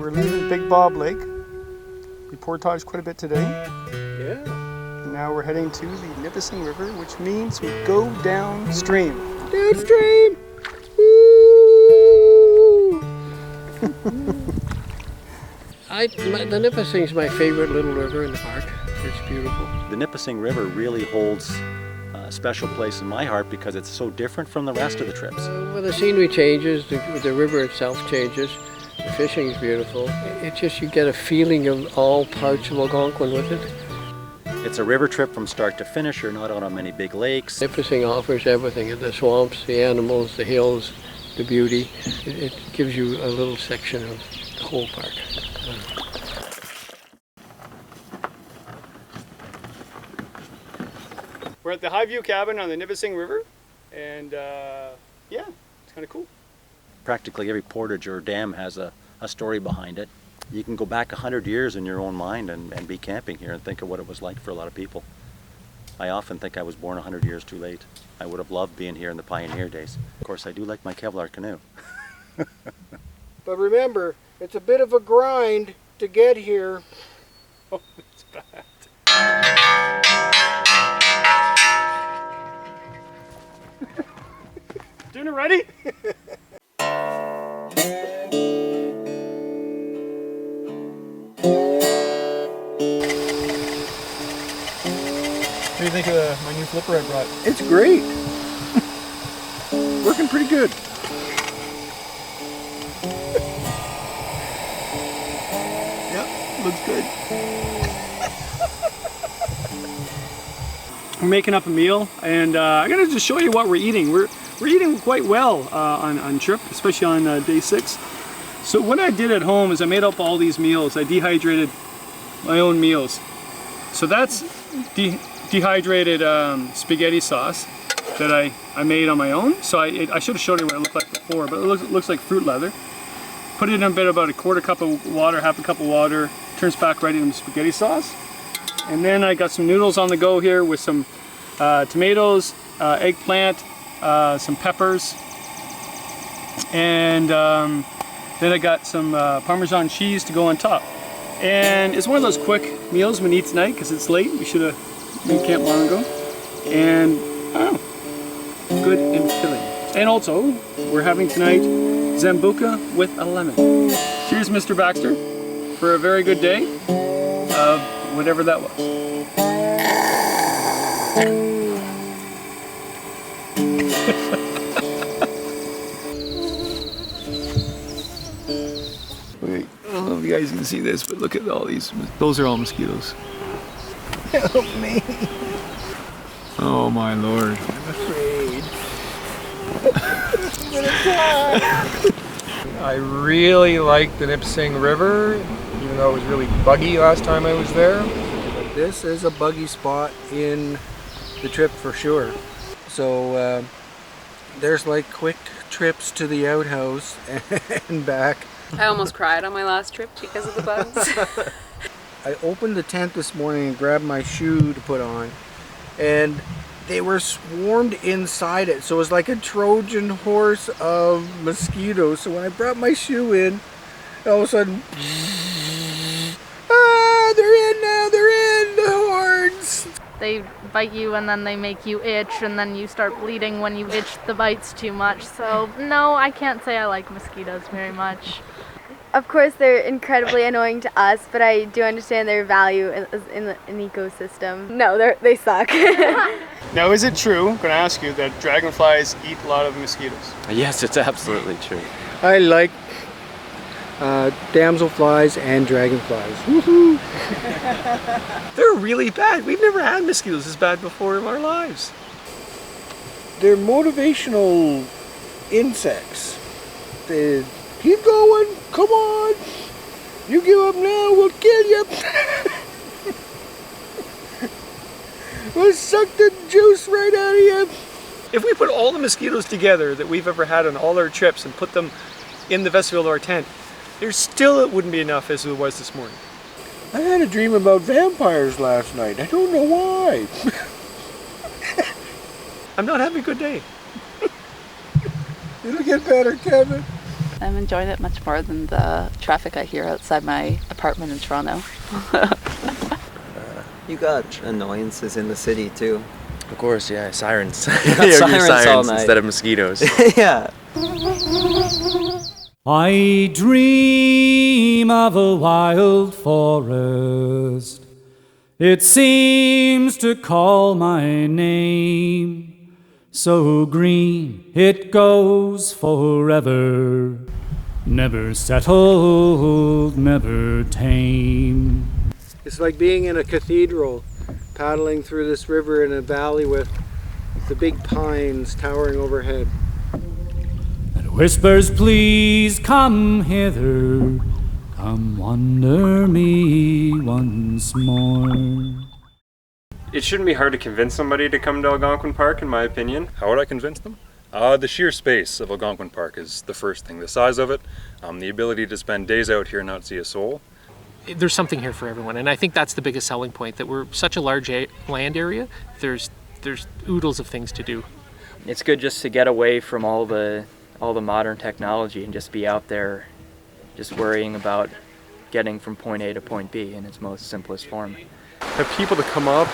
we're leaving Big Bob Lake. We portaged quite a bit today. Yeah. And now we're heading to the Nipissing River, which means we go downstream. Downstream! The Nipissing's my favorite little river in the park. It's beautiful. The Nipissing River really holds a special place in my heart because it's so different from the rest of the trips. Well, the scenery changes, the river itself changes, the fishing is beautiful. It's just you get a feeling of all parts of Algonquin with it. It's a river trip from start to finish. You're not out on many big lakes. Nipissing offers everything, the swamps, the animals, the hills, the beauty. It gives you a little section of the whole park. We're at the Highview Cabin on the Nipissing River, and yeah, it's kind of cool. Practically every portage or dam has a story behind it. You can go back 100 years in your own mind and be camping here and think of what it was like for a lot of people. I often think I was born 100 years too late. I would have loved being here in the pioneer days. Of course, I do like my Kevlar canoe. But remember, it's a bit of a grind to get here. Oh, it's bad. Doing it ready? What do you think of my new flipper I brought? It's great. Working pretty good. Yep, looks good. We're making up a meal, and I'm gonna just show you what we're eating. We're eating quite well on trip, especially on day 6. So what I did at home is I made up all these meals. I dehydrated my own meals. So that's dehydrated spaghetti sauce that I made on my own. So I should have showed you what it looked like before, but it looks like fruit leather. Put it in about a quarter cup of water, half a cup of water, turns back right into spaghetti sauce. And then I got some noodles on the go here with some tomatoes, eggplant, some peppers, and then I got some Parmesan cheese to go on top. And it's one of those quick meals we need tonight because it's late. We should have been camp long ago. And oh, good and filling. And also, we're having tonight Zambuca with a lemon. Cheers, Mr. Baxter, for a very good day of whatever that was. Wait, I don't know if you guys can see this, but look at all these. Those are all mosquitoes. Help me. Oh my lord. I'm afraid. I really like the Nipissing River, even though it was really buggy last time I was there. This is a buggy spot in the trip for sure. So there's like quick trips to the outhouse and back. I almost cried on my last trip because of the bugs. I opened the tent this morning and grabbed my shoe to put on, and they were swarmed inside it. So it was like a Trojan horse of mosquitoes. So when I brought my shoe in, all of a sudden, they're in now, they're in, the hordes. They bite you and then they make you itch, and then you start bleeding when you itch the bites too much. So no, I can't say I like mosquitoes very much. Of course, they're incredibly annoying to us, but I do understand their value in the ecosystem. No, they suck. Now, is it true, I'm going to ask you, that dragonflies eat a lot of mosquitoes? Yes, it's absolutely true. I like damselflies and dragonflies. Woohoo! They're really bad. We've never had mosquitoes this bad before in our lives. They're motivational insects. They keep going, come on. You give up now, we'll kill you. We'll suck the juice right out of you. If we put all the mosquitoes together that we've ever had on all our trips and put them in the vestibule of our tent, it wouldn't be enough as it was this morning. I had a dream about vampires last night. I don't know why. I'm not having a good day. It'll get better, Kevin. I'm enjoying it much more than the traffic I hear outside my apartment in Toronto. You got annoyances in the city too. Of course, yeah, sirens. Sirens all night. Instead of mosquitoes. Yeah. I dream of a wild forest. It seems to call my name. So green it goes forever. Never settled, never tame. It's like being in a cathedral, paddling through this river in a valley with the big pines towering overhead. And whispers, please come hither, come wander me once more. It shouldn't be hard to convince somebody to come to Algonquin Park, in my opinion. How would I convince them? The sheer space of Algonquin Park is the first thing. The size of it, the ability to spend days out here and not see a soul. There's something here for everyone, and I think that's the biggest selling point, that we're such a large land area. There's oodles of things to do. It's good just to get away from all the modern technology and just be out there just worrying about getting from point A to point B in its most simplest form. Have people to come up,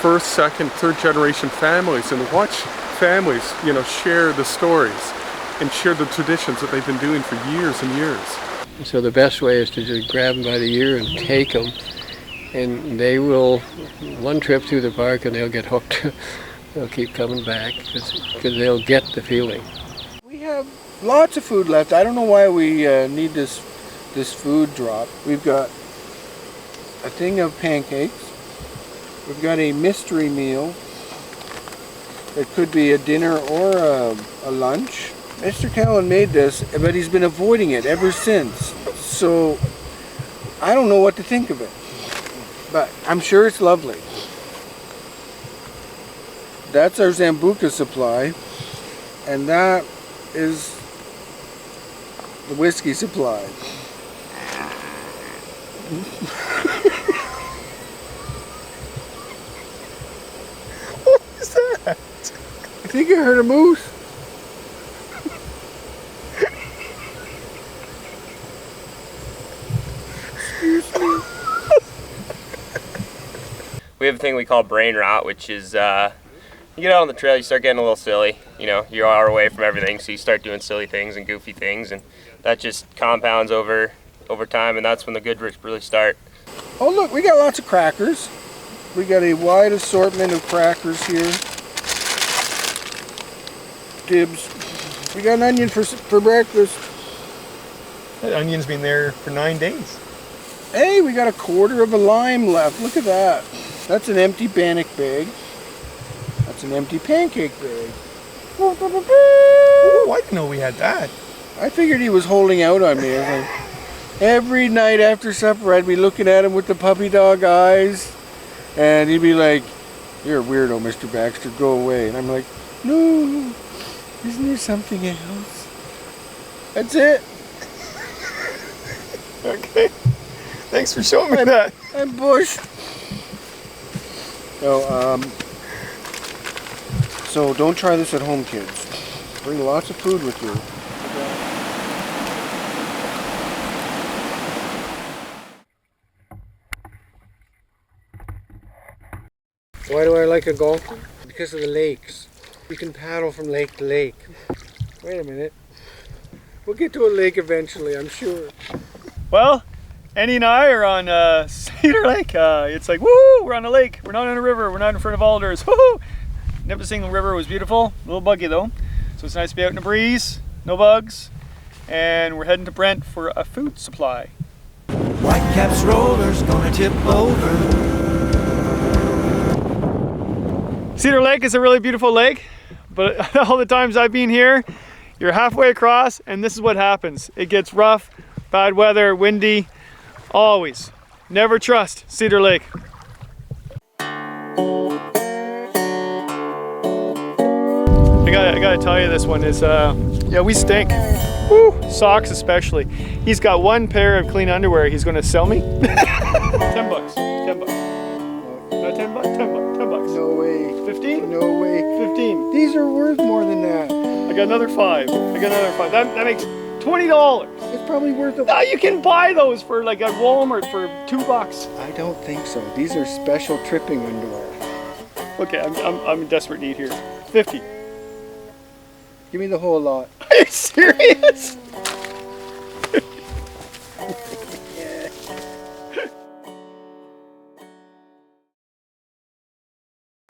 first, second, third generation families, and watch families, share the stories and share the traditions that they've been doing for years and years. So the best way is to just grab them by the ear and take them, and they will, one trip through the park and they'll get hooked. They'll keep coming back because they'll get the feeling. We have lots of food left. I don't know why we need this food drop. We've got a thing of pancakes. We've got a mystery meal. It could be a dinner or a lunch. Mr. Callan made this, but he's been avoiding it ever since. So I don't know what to think of it, but I'm sure it's lovely. That's our Zambuca supply, and that is the whiskey supply. What is that? I think I heard a moose. We have a thing we call brain rot, which is you get out on the trail, you start getting a little silly. You are away from everything, so you start doing silly things and goofy things, and that just compounds over time, and that's when the good works really start. Oh look, we got lots of crackers. We got a wide assortment of crackers here. Dibs. We got an onion for breakfast. That onion's been there for 9 days. Hey, we got a quarter of a lime left. Look at that. That's an empty bannock bag. That's an empty pancake bag. Oh, I didn't know we had that. I figured he was holding out on me. I was like, every night after supper, I'd be looking at him with the puppy dog eyes, and he'd be like, "You're a weirdo, Mr. Baxter. Go away." And I'm like, "No, isn't there something else?" That's it. Okay. Thanks for showing me that. I'm Bush. So don't try this at home, kids. Bring lots of food with you. Why do I like Algonquin? Because of the lakes. You can paddle from lake to lake. Wait a minute. We'll get to a lake eventually, I'm sure. Well, Annie and I are on Cedar Lake. It's like, woo, we're on a lake. We're not on a river. We're not in front of alders. Woo! Nipissing River was beautiful. A little buggy though. So it's nice to be out in the breeze, no bugs. And we're heading to Brent for a food supply. Whitecaps rollers gonna tip over. Cedar Lake is a really beautiful lake, but all the times I've been here, you're halfway across and this is what happens. It gets rough, bad weather, windy, always. Never trust Cedar Lake. I gotta tell you, this one is, yeah, we stink. Woo, socks especially. He's got one pair of clean underwear he's gonna sell me. 10 bucks, 10 bucks. 10 bucks, 10 bucks, 10 bucks. No way. 15? No way. 15. These are worth more than that. I got another 5. I got another 5. That makes $20. It's probably worth it. No, you can buy those for like at Walmart for $2. I don't think so. These are special tripping underwear. Okay, I'm in desperate need here. 50. Give me the whole lot. Are you serious?